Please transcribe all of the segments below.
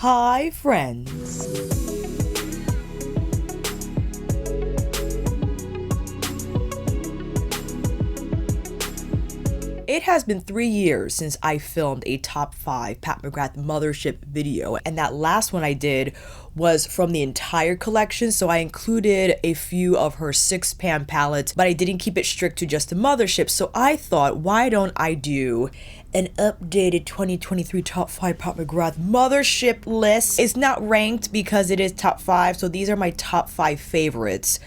Hi, friends. It has been 3 years since I filmed a top 5 Pat McGrath Mothership video, and that last one I did was from the entire collection, so I included a few of her 6-pan palettes, but I didn't keep it strict to just the Mothership, so I thought, why don't I do an updated 2023 top 5 Pat McGrath Mothership list. It's not ranked because it is top 5, so these are my top 5 favorites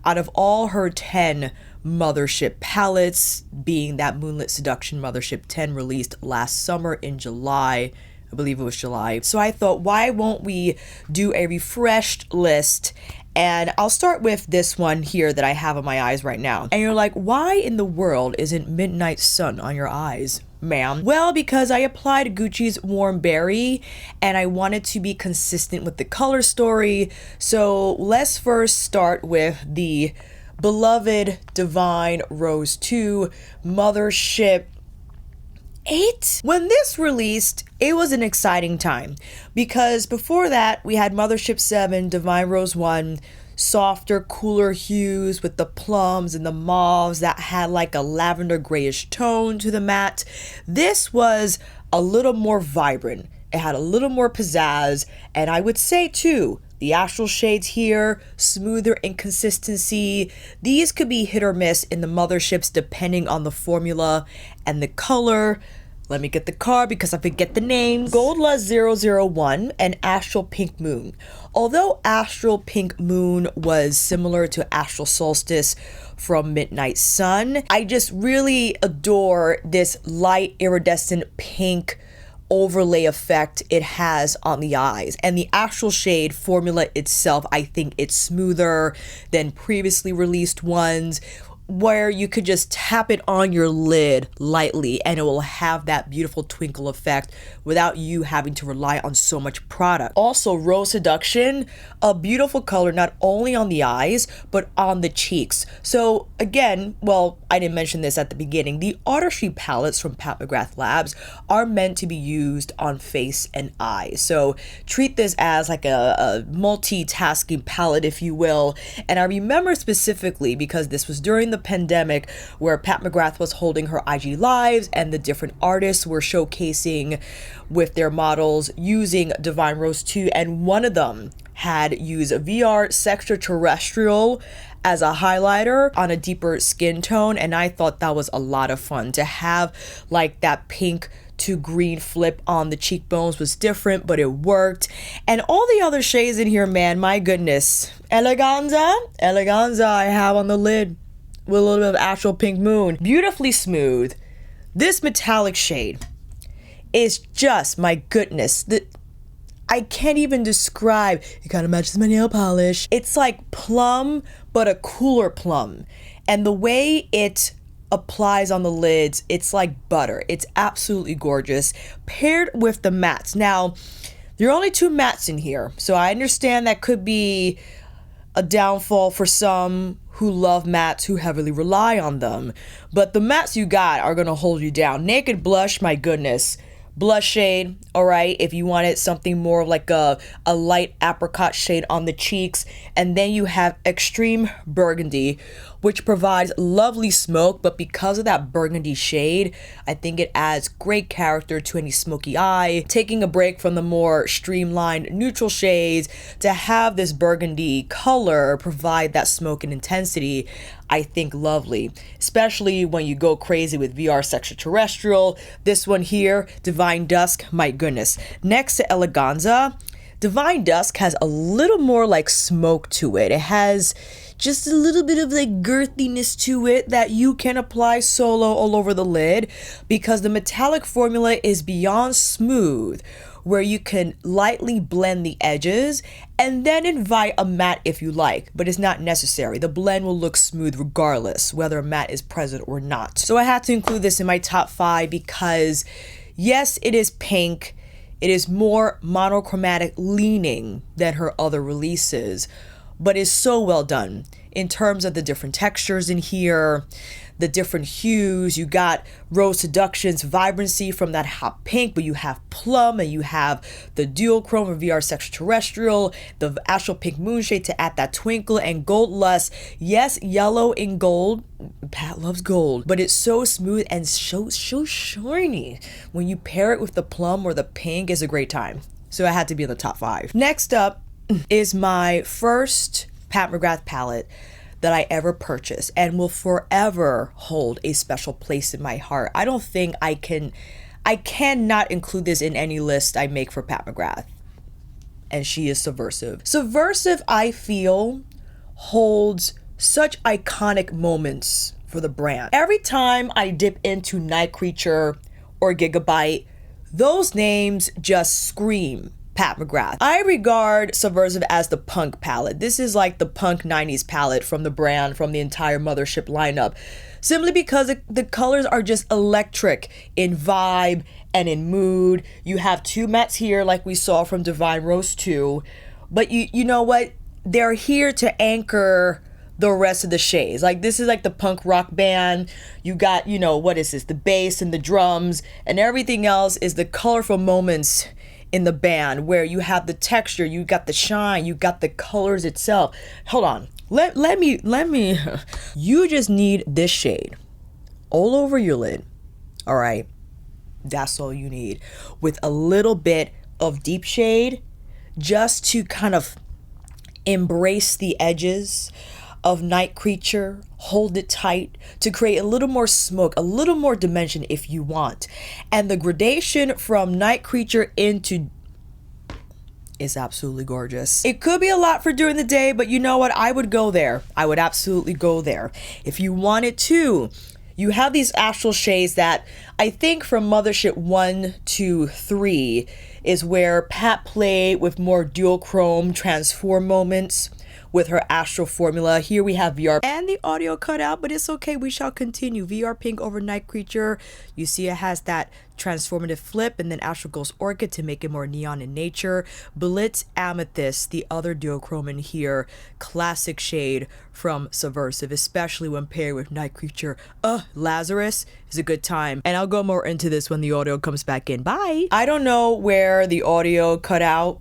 out of all her 10 Mothership palettes, being that Moonlit Seduction Mothership 10 released last summer in July. I believe it was July. So I thought, why won't we do a refreshed list? And I'll start with this one here that I have on my eyes right now. And you're like, why in the world isn't Midnight Sun on your eyes, ma'am? Well, because I applied Gucci's Warm Berry and I wanted to be consistent with the color story. So let's first start with the beloved Divine Rose 2 Mothership 8. When this released, it was an exciting time because before that we had Mothership 7, Divine Rose 1, softer, cooler hues with the plums and the mauves that had like a lavender grayish tone to the matte. This was a little more vibrant. It had a little more pizzazz, and I would say too, the astral shades here, smoother in consistency. These could be hit or miss in the Motherships depending on the formula and the color. Let me get the card because I forget the names. Gold Lust 001 and Astral Pink Moon. Although Astral Pink Moon was similar to Astral Solstice from Midnight Sun, I just really adore this light iridescent pink overlay effect it has on the eyes, and the actual shade formula itself, I think it's smoother than previously released ones, where you could just tap it on your lid lightly and it will have that beautiful twinkle effect without you having to rely on so much product. Also, Rose Seduction, a beautiful color not only on the eyes but on the cheeks. So again, well, I didn't mention this at the beginning, the Artistry palettes from Pat McGrath Labs are meant to be used on face and eyes. So treat this as like a multitasking palette, if you will. And I remember specifically because this was during the pandemic where Pat McGrath was holding her IG lives and the different artists were showcasing with their models using Divine Rose 2, and one of them had used VR Extraterrestrial as a highlighter on a deeper skin tone, and I thought that was a lot of fun. To have like that pink to green flip on the cheekbones was different, but it worked. And all the other shades in here, man, my goodness. Eleganza I have on the lid with a little bit of Astral Pink Moon. Beautifully smooth. This metallic shade is just, my goodness, I can't even describe. It kind of matches my nail polish. It's like plum, but a cooler plum. And the way it applies on the lids, it's like butter. It's absolutely gorgeous. Paired with the mattes. Now, there are only 2 mattes in here, so I understand that could be a downfall for some who love mattes, who heavily rely on them. But the mattes you got are gonna hold you down. Naked Blush, my goodness. Blush shade, all right, if you wanted something more like a light apricot shade on the cheeks. And then you have Extreme Burgundy, which provides lovely smoke, but because of that burgundy shade, I think it adds great character to any smoky eye. Taking a break from the more streamlined neutral shades to have this burgundy color provide that smoke and intensity, I think lovely, especially when you go crazy with VR Extraterrestrial. This one here, Divine Dusk, my goodness. Next to Eleganza, Divine Dusk has a little more like smoke to it. It has just a little bit of like girthiness to it that you can apply solo all over the lid because the metallic formula is beyond smooth, where you can lightly blend the edges and then invite a matte if you like, but it's not necessary. The blend will look smooth regardless whether a matte is present or not. So I had to include this in my top 5 because yes, it is pink. It is more monochromatic leaning than her other releases, but it's so well done in terms of the different textures in here, the different hues. You got Rose Seduction's vibrancy from that hot pink, but you have plum and you have the dual chrome of VR Extraterrestrial, the astral pink moonshade to add that twinkle, and gold lust. Yes, yellow and gold. Pat loves gold, but it's so smooth and so shiny. When you pair it with the plum or the pink, it's a great time. So I had to be in the top 5. Next up is my first Pat McGrath palette that I ever purchased and will forever hold a special place in my heart. I don't think I cannot include this in any list I make for Pat McGrath. And she is Subversive. Subversive, I feel, holds such iconic moments for the brand. Every time I dip into Night Creature or Gigabyte, those names just scream Pat McGrath. I regard Subversive as the punk palette. This is like the punk 90s palette from the brand, from the entire Mothership lineup. Simply because the colors are just electric in vibe and in mood. You have 2 mattes here like we saw from Divine Rose 2. But you know what? They're here to anchor the rest of the shades. Like, this is like the punk rock band. You got, you know, what is this? The bass and the drums, and everything else is the colorful moments in the band where you have the texture, you got the shine, you got the colors itself. Hold on. Let me. You just need this shade all over your lid. All right. That's all you need. With a little bit of deep shade just to kind of embrace the edges of Night Creature, hold it tight to create a little more smoke, a little more dimension if you want. And the gradation from Night Creature into is absolutely gorgeous. It could be a lot for during the day, but you know what? I would go there. I would absolutely go there. If you wanted to, you have these astral shades that I think from Mothership 1 to 3 is where Pat played with more dual chrome transform moments with her astral formula. Here we have VR and the audio cut out, but it's okay, we shall continue. VR pink over Night Creature. You see it has that transformative flip, and then astral ghost orchid to make it more neon in nature. Blitz amethyst, the other duochrome in here, classic shade from Subversive, especially when paired with Night Creature. Lazarus is a good time, and I'll go more into this when the audio comes back in. Bye. I don't know where the audio cut out,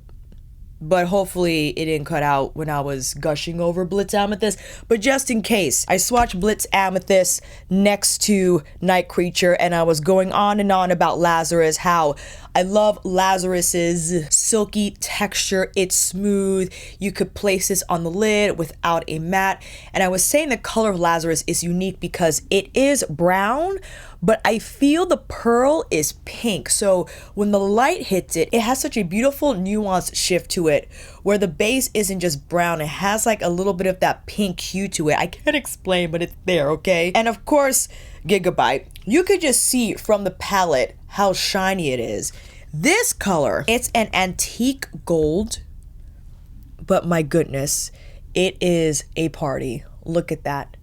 but hopefully it didn't cut out when I was gushing over Blitz Amethyst. But just in case, I swatched Blitz Amethyst next to Night Creature, and I was going on and on about Lazarus, how I love Lazarus's silky texture. It's smooth. You could place this on the lid without a matte. And I was saying the color of Lazarus is unique because it is brown, but I feel the pearl is pink. So when the light hits it, it has such a beautiful nuanced shift to it where the base isn't just brown. It has like a little bit of that pink hue to it. I can't explain, but it's there, okay? And of course, Gigabyte. You could just see from the palette how shiny it is. This color, it's an antique gold, but my goodness, it is a party. Look at that.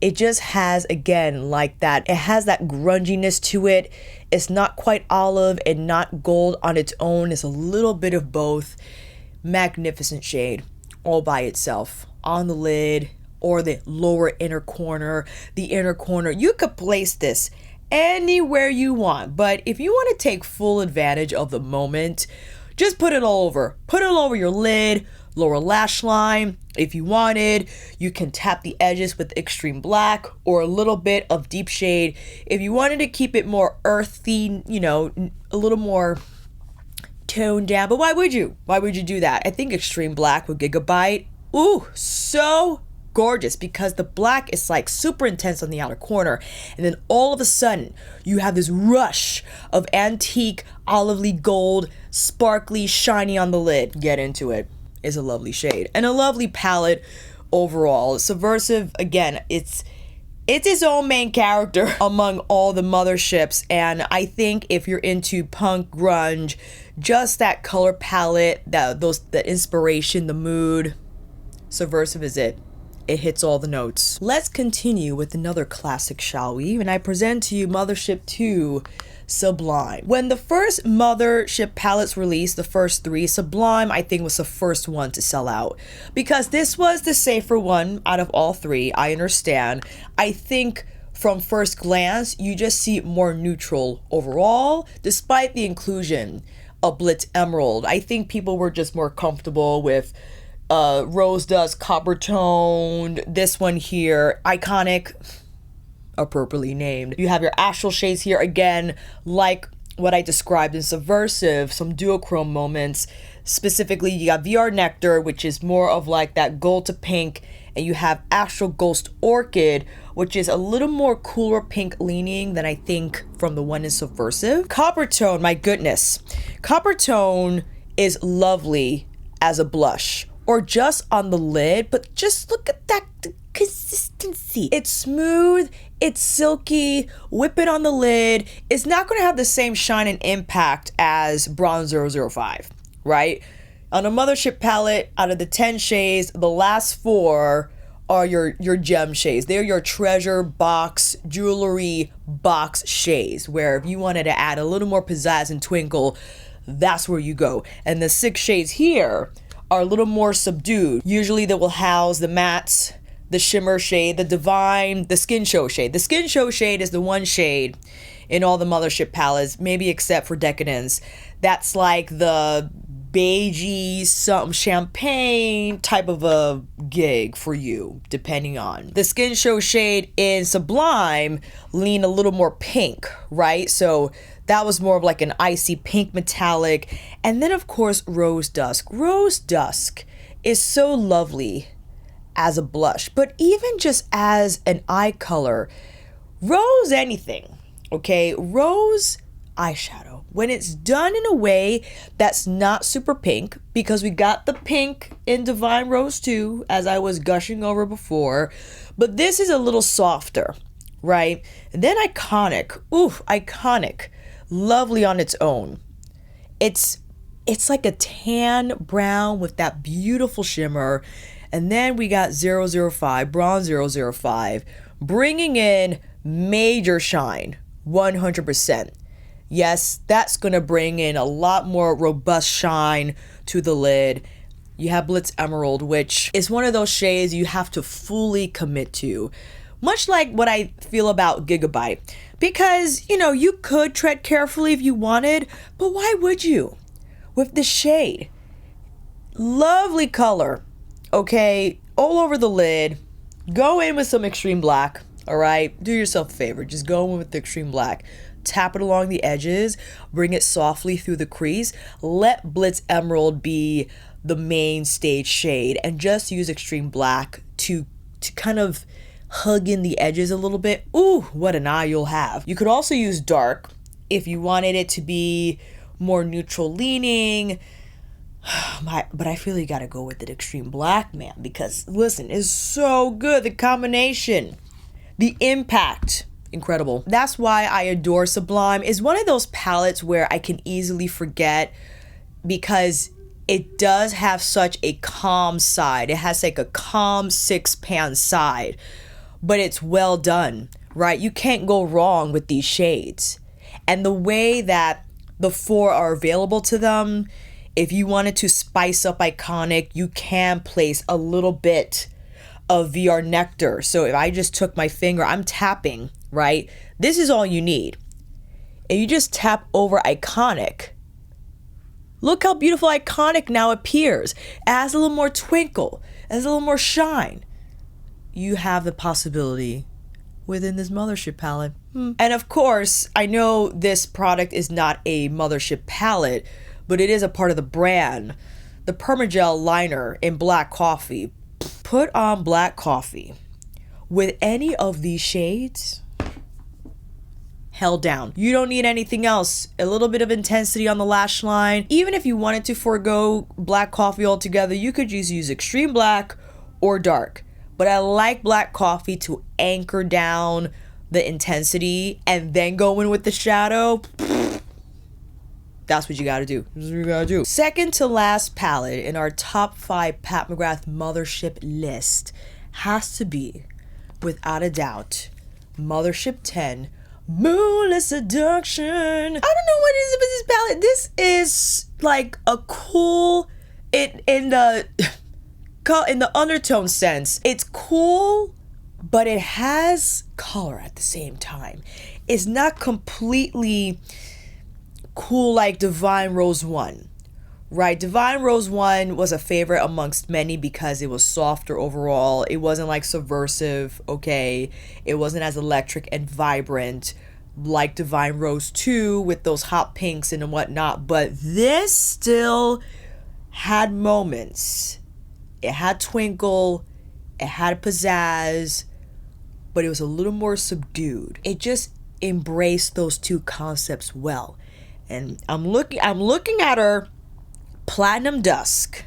It just has, again, like that. It has that grunginess to it. It's not quite olive and not gold on its own. It's a little bit of both. Magnificent shade all by itself on the lid or the lower inner corner, the inner corner. You could place this anywhere you want, but if you want to take full advantage of the moment, just put it all over. Put it all over your lid, lower lash line. If you wanted, you can tap the edges with extreme black or a little bit of deep shade. If you wanted to keep it more earthy, you know, a little more toned down, but why would you? Why would you do that? I think extreme black with Gigabyte, ooh, so gorgeous, because the black is like super intense on the outer corner, and then all of a sudden you have this rush of antique olively gold, sparkly, shiny on the lid. Get into it. Is a lovely shade and a lovely palette overall. Subversive, again, it's its own main character among all the motherships, and I think if you're into punk grunge, just that color palette, the inspiration, the mood, Subversive is it. It hits all the notes. Let's continue with another classic, shall we? And I present to you Mothership 2, Sublime. When the first Mothership palettes released, the first 3, Sublime I think was the first one to sell out, because this was the safer one out of all 3. I understand. I think from first glance, you just see more neutral overall, despite the inclusion of Blitz Emerald. I think people were just more comfortable with Rose Dust, Copper Toned, this one here, Iconic, appropriately named. You have your astral shades here, again, like what I described in Subversive, some duochrome moments. Specifically, you got VR Nectar, which is more of like that gold to pink, and you have Astral Ghost Orchid, which is a little more cooler pink leaning than I think from the one in Subversive. Copper Tone, my goodness. Copper Tone is lovely as a blush or just on the lid, but just look at that consistency. It's smooth, it's silky, whip it on the lid. It's not gonna have the same shine and impact as Bronze 005, right? On a Mothership palette, out of the 10 shades, the last 4 are your gem shades. They're your treasure box, jewelry box shades, where if you wanted to add a little more pizzazz and twinkle, that's where you go. And the 6 shades here are a little more subdued. Usually they will house the mattes, the shimmer shade, the divine, the skin show shade. The skin show shade is the one shade in all the Mothership palettes, maybe except for Decadence. That's like the beigey, something champagne type of a gig for you, depending on. The skin show shade in Sublime lean a little more pink, right? So that was more of like an icy pink metallic. And then of course, Rose Dusk. Rose Dusk is so lovely as a blush, but even just as an eye color, rose anything, okay? Rose eyeshadow, when it's done in a way that's not super pink, because we got the pink in Divine Rose 2, as I was gushing over before, but this is a little softer, right? And then Iconic, oof, Iconic, lovely on its own. It's like a tan brown with that beautiful shimmer. And then we got 005, Bronze 005, bringing in major shine, 100%. Yes, that's going to bring in a lot more robust shine to the lid. You have Blitz Emerald, which is one of those shades you have to fully commit to. Much like what I feel about Gigabyte. Because, you know, you could tread carefully if you wanted, but why would you? With the shade. Lovely color. Okay, all over the lid. Go in with some extreme black, all right? Do yourself a favor, just go in with the extreme black. Tap it along the edges, bring it softly through the crease. Let Blitz Emerald be the main stage shade and just use extreme black to kind of hug in the edges a little bit. Ooh, what an eye you'll have. You could also use dark if you wanted it to be more neutral leaning. But I feel you gotta go with the extreme black, man, because listen, it's so good. The combination, the impact, incredible. That's why I adore Sublime. It's one of those palettes where I can easily forget, because it does have such a calm side. It has like a calm 6-pan side, but it's well done, right? You can't go wrong with these shades. And the way that the 4 are available to them, if you wanted to spice up Iconic, you can place a little bit of VR Nectar. So if I just took my finger, I'm tapping, right? This is all you need. And you just tap over Iconic. Look how beautiful Iconic now appears. It has a little more twinkle, it has a little more shine. You have the possibility within this Mothership palette. And of course, I know this product is not a Mothership palette, but it is a part of the brand. The Permagel liner in Black Coffee. Put on Black Coffee with any of these shades, held down. You don't need anything else. A little bit of intensity on the lash line. Even if you wanted to forego Black Coffee altogether, you could just use extreme black or dark. But I like Black Coffee to anchor down the intensity and then go in with the shadow. That's what you gotta do. That's what you gotta do. Second to last palette in our top 5 Pat McGrath Mothership list has to be, without a doubt, Mothership 10 Moonlit Seduction. I don't know what it is about this palette. This is like a cool, in the undertone sense, it's cool, but it has color at the same time. It's not completely cool like Divine Rose 1, right? Divine Rose 1 was a favorite amongst many because it was softer overall. It wasn't like Subversive, okay? It wasn't as electric and vibrant like Divine Rose 2 with those hot pinks and whatnot, but this still had moments. It had twinkle, it had pizzazz, but it was a little more subdued. It just embraced those two concepts well. And I'm looking at her. Platinum Dusk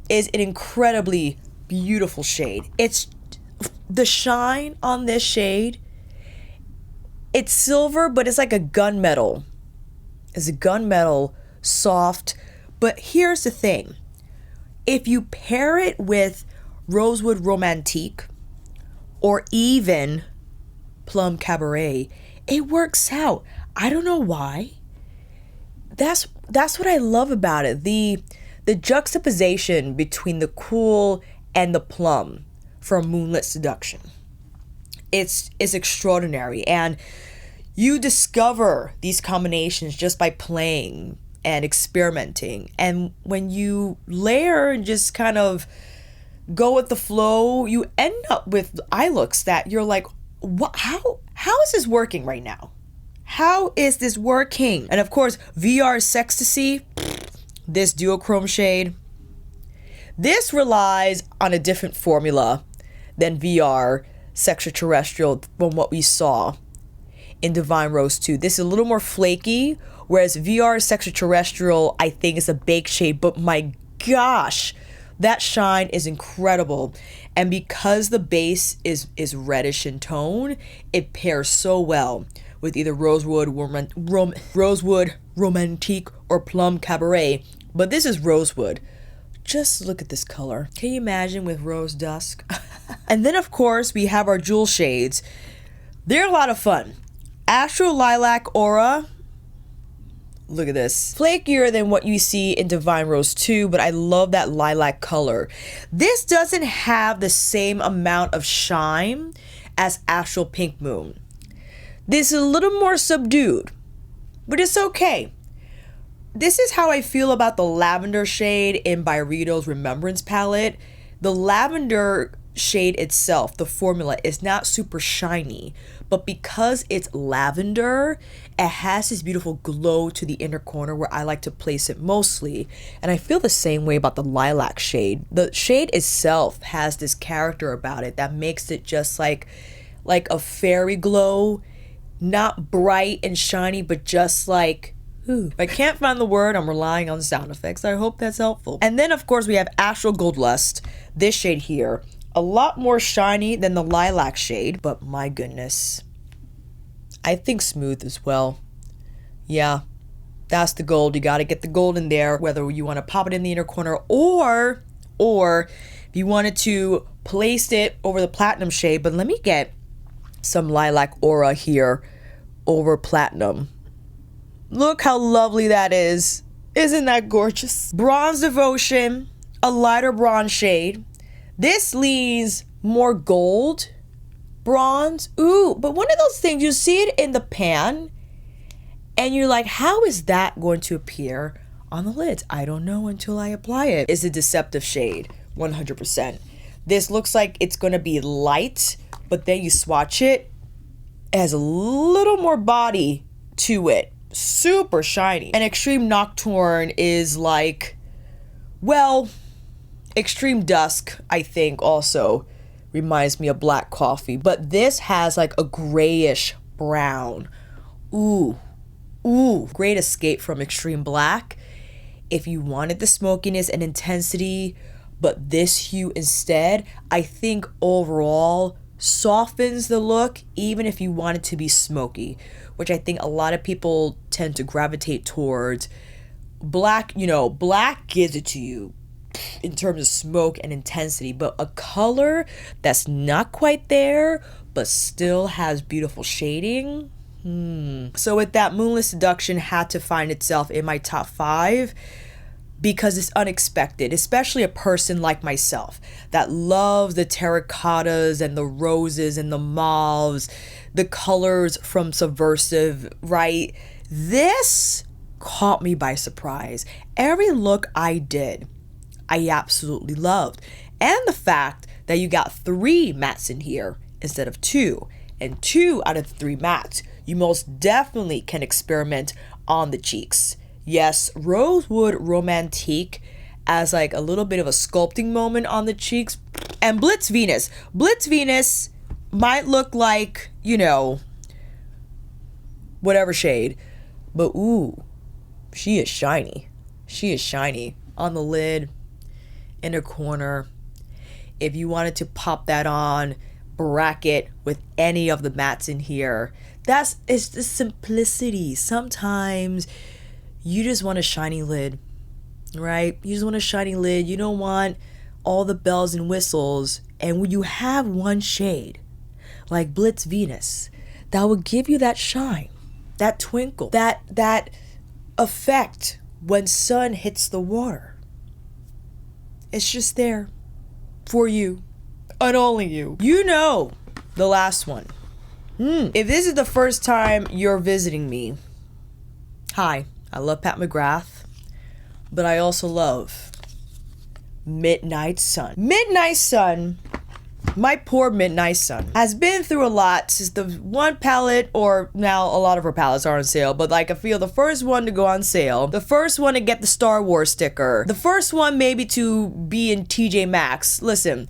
is an incredibly beautiful shade. It's the shine on this shade. It's silver, but it's like a gunmetal. It's a gunmetal, soft. But here's the thing. If you pair it with Rosewood Romantique or even Plum Cabaret, it works out. I don't know why. That's what I love about it. The juxtaposition between the cool and the plum from Moonlit Seduction. It's extraordinary, and you discover these combinations just by playing and experimenting. And when you layer and just kind of go with the flow, you end up with eye looks that you're like, what? How is this working right now? How is this working? And of course, VR Sextasy, this duochrome shade, this relies on a different formula than VR Sextraterrestrial from what we saw in Divine Rose 2. This is a little more flaky, whereas VR Sextraterrestrial, I think, is a baked shade, but my gosh, that shine is incredible. And because the base is reddish in tone, it pairs so well with either Rosewood Romantique or Plum Cabaret. But this is Rosewood. Just look at this color. Can you imagine with Rose Dusk? And then, of course, we have our jewel shades. They're a lot of fun. Astral Lilac Aura. Look at this. Flakier than what you see in Divine Rose 2, but I love that lilac color. This doesn't have the same amount of shine as Astral Pink Moon. This is a little more subdued, but it's okay. This is how I feel about the lavender shade in Byredo's Remembrance palette. The lavender shade itself, the formula, is not super shiny, but because it's lavender, it has this beautiful glow to the inner corner where I like to place it mostly. And I feel the same way about the lilac shade. The shade itself has this character about it that makes it just like a fairy glow, not bright and shiny, but just like, ooh. If I can't find the word, I'm relying on sound effects. I hope that's helpful. And then, of course, we have Astral Gold Lust, this shade here. A lot more shiny than the lilac shade, but my goodness. I think smooth as well. Yeah, that's the gold. You got to get the gold in there, whether you want to pop it in the inner corner or if you wanted to place it over the platinum shade. But let me get some lilac aura here over platinum. Look how lovely that is. Isn't that gorgeous? Bronze Devotion, a lighter bronze shade. This leans more gold, bronze. Ooh, but one of those things, you see it in the pan and you're like, how is that going to appear on the lids? I don't know until I apply it. It's a deceptive shade, 100%. This looks like it's going to be light, but then you swatch it, it has a little more body to it. Super shiny. And Extreme Nocturne is like, well, Extreme Dusk, I think, also reminds me of black coffee, but this has like a grayish brown. Ooh, great escape from Extreme Black. If you wanted the smokiness and intensity, but this hue instead, I think overall softens the look, even if you want it to be smoky, which I think a lot of people tend to gravitate towards. Black, black gives it to you in terms of smoke and intensity, but a color that's not quite there but still has beautiful shading. So with that, Moonlit Seduction had to find itself in my top 5. because it's unexpected, especially a person like myself that loves the terracottas and the roses and the mauves, the colors from Subversive, right? This caught me by surprise. Every look I did, I absolutely loved. And the fact that you got 3 mattes in here instead of 2, and 2 out of the 3 mattes, you most definitely can experiment on the cheeks. Yes, Rosewood Romantique as like a little bit of a sculpting moment on the cheeks. And Blitz Venus. Blitz Venus might look like, you know, whatever shade. But ooh, she is shiny. She is shiny. On the lid, in a corner. If you wanted to pop that on, bracket with any of the mattes in here. It's the simplicity. Sometimes you just want a shiny lid, right? You just want a shiny lid. You don't want all the bells and whistles. And when you have one shade, like Blitz Venus, that will give you that shine, that twinkle, that effect when sun hits the water. It's just there for you and only you. You know the last one. If this is the first time you're visiting me, hi. I love Pat McGrath, but I also love Midnight Sun. Midnight Sun, my poor Midnight Sun, has been through a lot since the one palette, or now a lot of her palettes are on sale, but like I feel the first one to go on sale, the first one to get the Star Wars sticker, the first one maybe to be in TJ Maxx. Listen,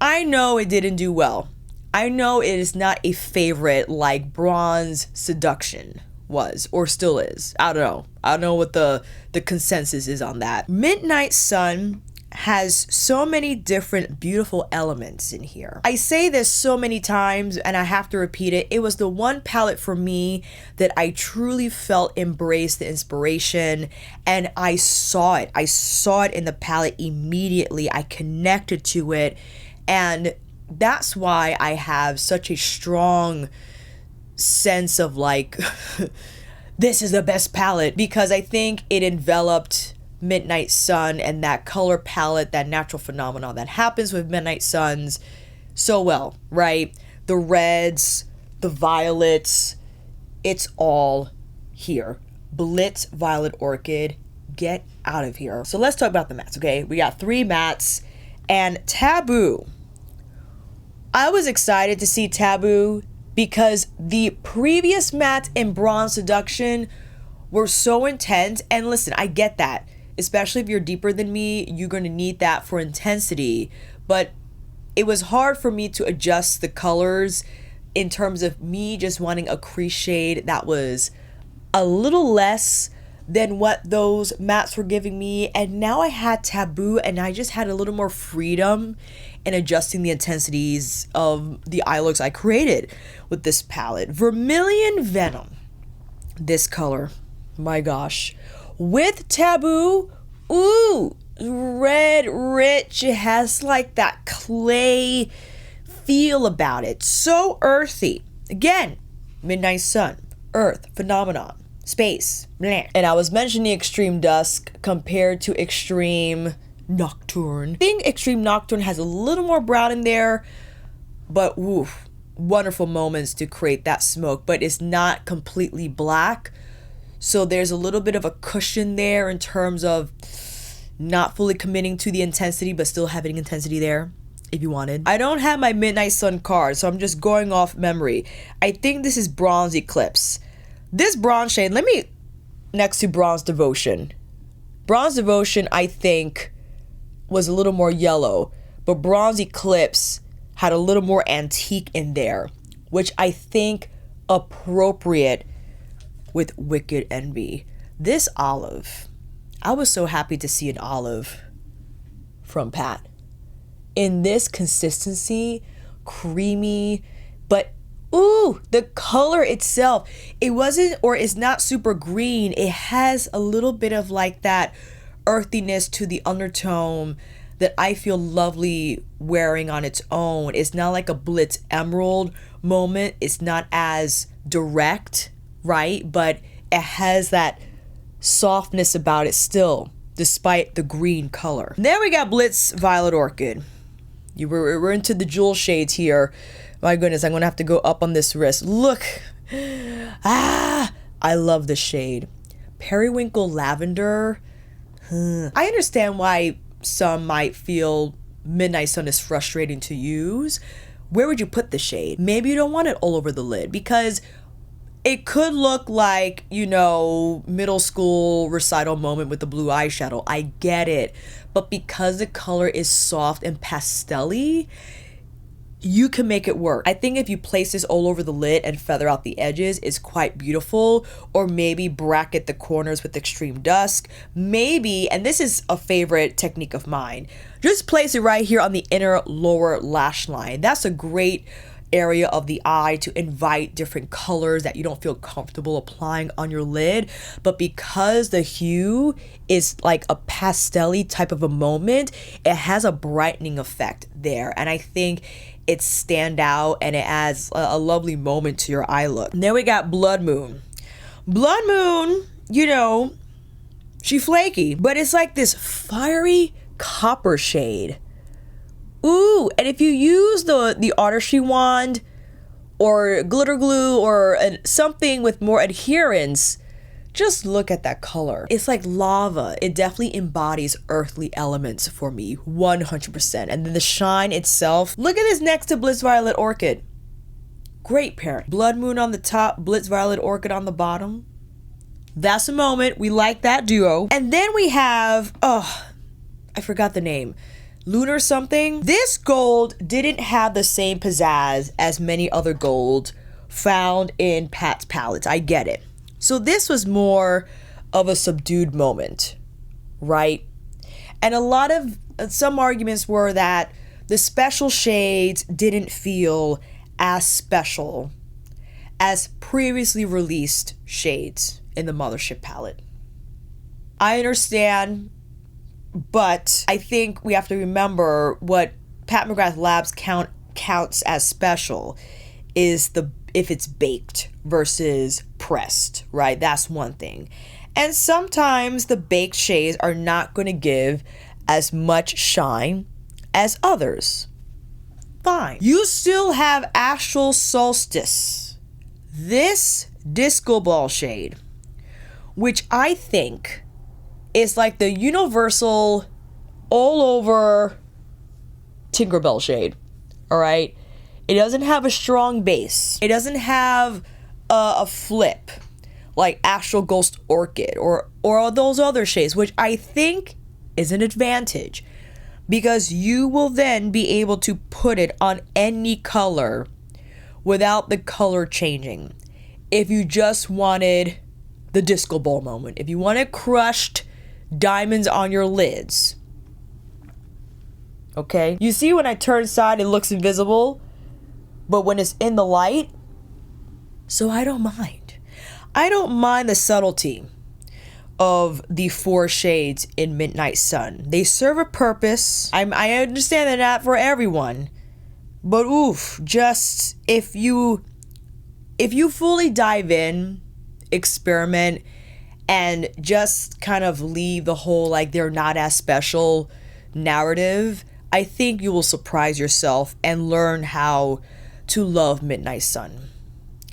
I know it didn't do well. I know it is not a favorite like Bronze Seduction was or still is. I don't know. I don't know what the consensus is on that. Midnight Sun has so many different beautiful elements in here. I say this so many times and I have to repeat it. It was the one palette for me that I truly felt embraced the inspiration, and I saw it. I saw it in the palette immediately. I connected to it, and that's why I have such a strong sense of like this is the best palette, because I think it enveloped Midnight Sun and that color palette, that natural phenomenon that happens with Midnight Suns so well, right? The reds, the violets, it's all here. Blitz Violet Orchid, get out of here. So let's talk about the mattes, okay? We got 3 mattes and Taboo. I was excited to see Taboo because the previous matte in Bronze Seduction were so intense. And listen, I get that. Especially if you're deeper than me, you're going to need that for intensity. But it was hard for me to adjust the colors in terms of me just wanting a crease shade that was a little less than what those mattes were giving me. And now I had Taboo and I just had a little more freedom in adjusting the intensities of the eye looks I created with this palette. Vermilion Venom, this color, my gosh. With Taboo, ooh, red rich. It has like that clay feel about it. So earthy. Again, Midnight Sun, Earth, Phenomenon, Space, bleh. And I was mentioning Extreme Dusk compared to Extreme Nocturne. I think Extreme Nocturne has a little more brown in there, but woof, wonderful moments to create that smoke, but it's not completely black. So there's a little bit of a cushion there in terms of not fully committing to the intensity, but still having intensity there if you wanted. I don't have my Midnight Sun card, so I'm just going off memory. I think this is Bronze Eclipse. This bronze shade, let me, next to Bronze Devotion. Bronze Devotion, I think, was a little more yellow, but Bronze Eclipse had a little more antique in there, which I think appropriate with Wicked Envy. This olive, I was so happy to see an olive from Pat. In this consistency, creamy, but ooh, the color itself, it wasn't, or it's not super green. It has a little bit of like that earthiness to the undertone that I feel lovely wearing on its own. It's not like a Blitz Emerald moment. It's not as direct, right? But it has that softness about it still. despite the green color. Then we got Blitz Violet Orchid. We're into the jewel shades here. My goodness, I'm gonna have to go up on this wrist. Look. I love the shade. Periwinkle Lavender. I understand why some might feel Midnight Sun is frustrating to use. Where would you put the shade? Maybe you don't want it all over the lid because it could look like, you know, middle school recital moment with the blue eyeshadow. I get it. But because the color is soft and pastel-y, you can make it work. I think if you place this all over the lid and feather out the edges, it's quite beautiful. Or maybe bracket the corners with extreme dusk. Maybe, and this is a favorite technique of mine, just place it right here on the inner lower lash line. That's a great area of the eye to invite different colors that you don't feel comfortable applying on your lid. But because the hue is like a pastel-y type of a moment, it has a brightening effect there. And I think it stand out and it adds a lovely moment to your eye look. And then we got Blood Moon. Blood Moon, you know, she flaky, but it's like this fiery copper shade. Ooh, and if you use the artistry wand or glitter glue or something with more adherence, just look at that color. It's like lava. It definitely embodies earthly elements for me, 100%. And then the shine itself. Look at this next to Blitz Violet Orchid. Great pairing. Blood Moon on the top, Blitz Violet Orchid on the bottom. That's a moment. We like that duo. And then we have, oh, I forgot the name. Lunar something. This gold didn't have the same pizzazz as many other gold found in Pat's palettes. I get it. So this was more of a subdued moment, right? And a lot of some arguments were that the special shades didn't feel as special as previously released shades in the Mothership palette. I understand, but I think we have to remember what Pat McGrath Labs counts as special is if it's baked versus pressed, right? That's one thing. And sometimes the baked shades are not going to give as much shine as others. Fine. You still have Astral Solstice. This Disco Ball shade, which I think is like the universal all over Tinkerbell shade, all right? It doesn't have a strong base. It doesn't have a flip like Astral Ghost Orchid or those other shades, which I think is an advantage because you will then be able to put it on any color without the color changing. If you just wanted the disco ball moment, if you wanted crushed diamonds on your lids, okay? You see when I turn side, it looks invisible, but when it's in the light, so I don't mind. I don't mind the subtlety of the 4 shades in Midnight Sun. They serve a purpose. I understand they're not for everyone, but oof, just if you fully dive in, experiment, and just kind of leave the whole like they're not as special narrative, I think you will surprise yourself and learn how to love Midnight Sun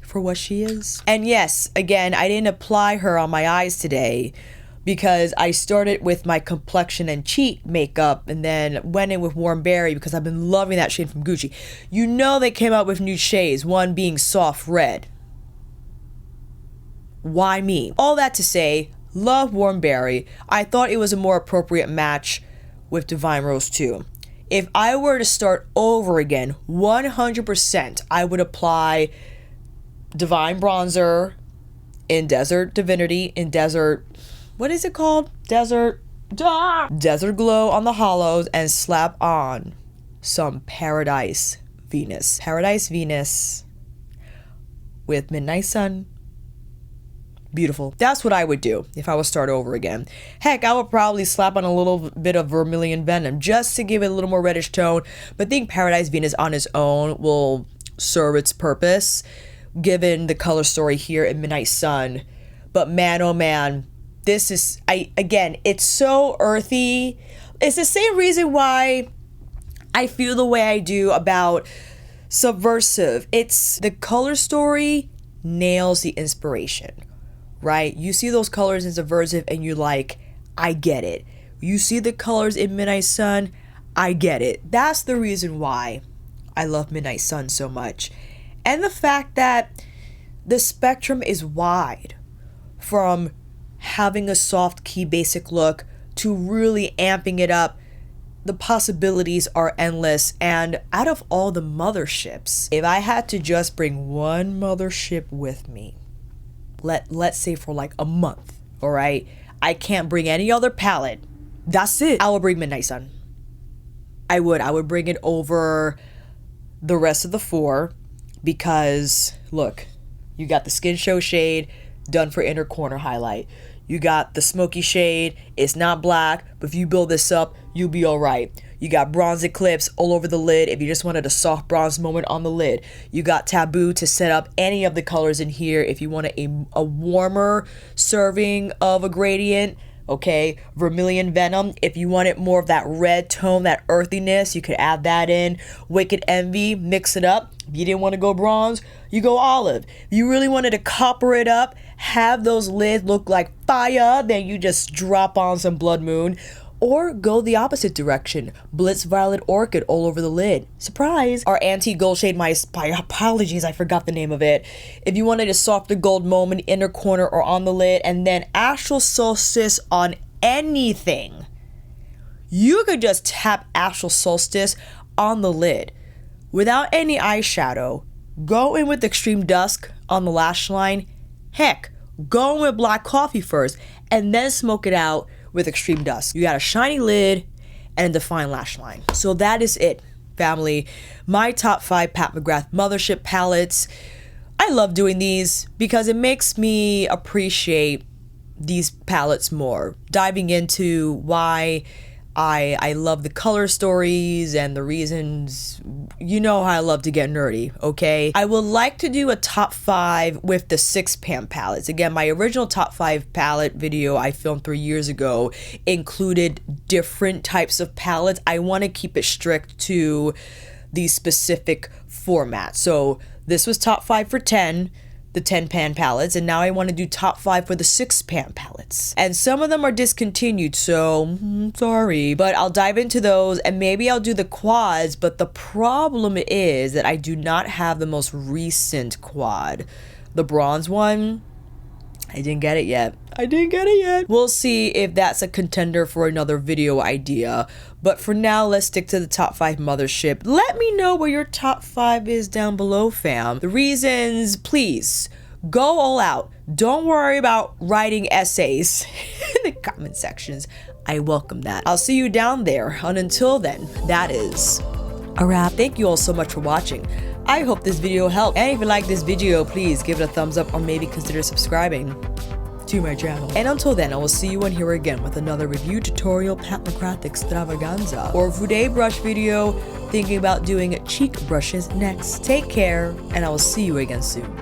for what she is. And yes, again, I didn't apply her on my eyes today because I started with my complexion and cheek makeup and then went in with Warm Berry because I've been loving that shade from Gucci. You know they came out with new shades, one being Soft Red. Why me? All that to say, love Warm Berry. I thought it was a more appropriate match with Divine Rose 2. If I were to start over again, 100%, I would apply Divine Bronzer in Desert Divinity, in Desert, what is it called? Desert Glow on the hollows and slap on some Paradise Venus. Paradise Venus with Midnight Sun. Beautiful. That's what I would do if I would start over again. Heck, I would probably slap on a little bit of Vermilion Venom just to give it a little more reddish tone. But I think Paradise Venus on its own will serve its purpose, given the color story here in Midnight Sun. But man, oh man, This is, again, it's so earthy. It's the same reason why I feel the way I do about Subversive. It's the color story nails the inspiration, right? You see those colors in Subversive and you're like, I get it. You see the colors in Midnight Sun, I get it. That's the reason why I love Midnight Sun so much. And the fact that the spectrum is wide, from having a soft key basic look to really amping it up. The possibilities are endless. And out of all the motherships, if I had to just bring one mothership with me, let's say for like a month, all right, I can't bring any other palette, that's it, I will bring Midnight Sun. I would bring it over the rest of the 4, because look, you got the Skin Show shade done for inner corner highlight. You got the smoky shade, it's not black, but if you build this up, you'll be all right. You got bronze eclipse all over the lid if you just wanted a soft bronze moment on the lid. You got taboo to set up any of the colors in here if you wanted a warmer serving of a gradient. Okay, Vermilion Venom, if you wanted more of that red tone, that earthiness, you could add that in. Wicked Envy, mix it up. If you didn't want to go bronze, you go olive. If you really wanted to copper it up, have those lids look like fire, then you just drop on some Blood Moon. Or go the opposite direction, Blitz Violet Orchid all over the lid. Surprise! Our antique gold shade, my apologies, I forgot the name of it. If you wanted a softer gold moment, inner corner or on the lid, and then Astral Solstice on anything, you could just tap Astral Solstice on the lid. Without any eyeshadow, go in with Extreme Dusk on the lash line. Heck, go in with Black Coffee first, and then smoke it out with Extreme Dusk. You got a shiny lid and a defined lash line. So that is it, family. My top 5 Pat McGrath Mothership palettes. I love doing these because it makes me appreciate these palettes more. Diving into why I love the color stories and the reasons. You know how I love to get nerdy, okay? I would like to do a top 5 with the 6-pan palettes. Again, my original top 5 palette video I filmed 3 years ago included different types of palettes. I want to keep it strict to the specific format. So this was top 5 for 10. The 10-pan palettes, and now I want to do top 5 for the 6-pan palettes. And some of them are discontinued, so sorry, but I'll dive into those, and maybe I'll do the quads. But the problem is that I do not have the most recent quad. The bronze one, I didn't get it yet. We'll see if that's a contender for another video idea. But for now, let's stick to the top 5 mothership. Let me know where your top 5 is down below, fam. The reasons, please, go all out. Don't worry about writing essays in the comment sections. I welcome that. I'll see you down there. And until then, that is a wrap. Thank you all so much for watching. I hope this video helped. And if you like this video, please give it a thumbs up or maybe consider subscribing to my channel. And until then, I will see you on here again with another review tutorial Pat McGrath extravaganza or Voudet brush video, thinking about doing cheek brushes next. Take care, and I will see you again soon.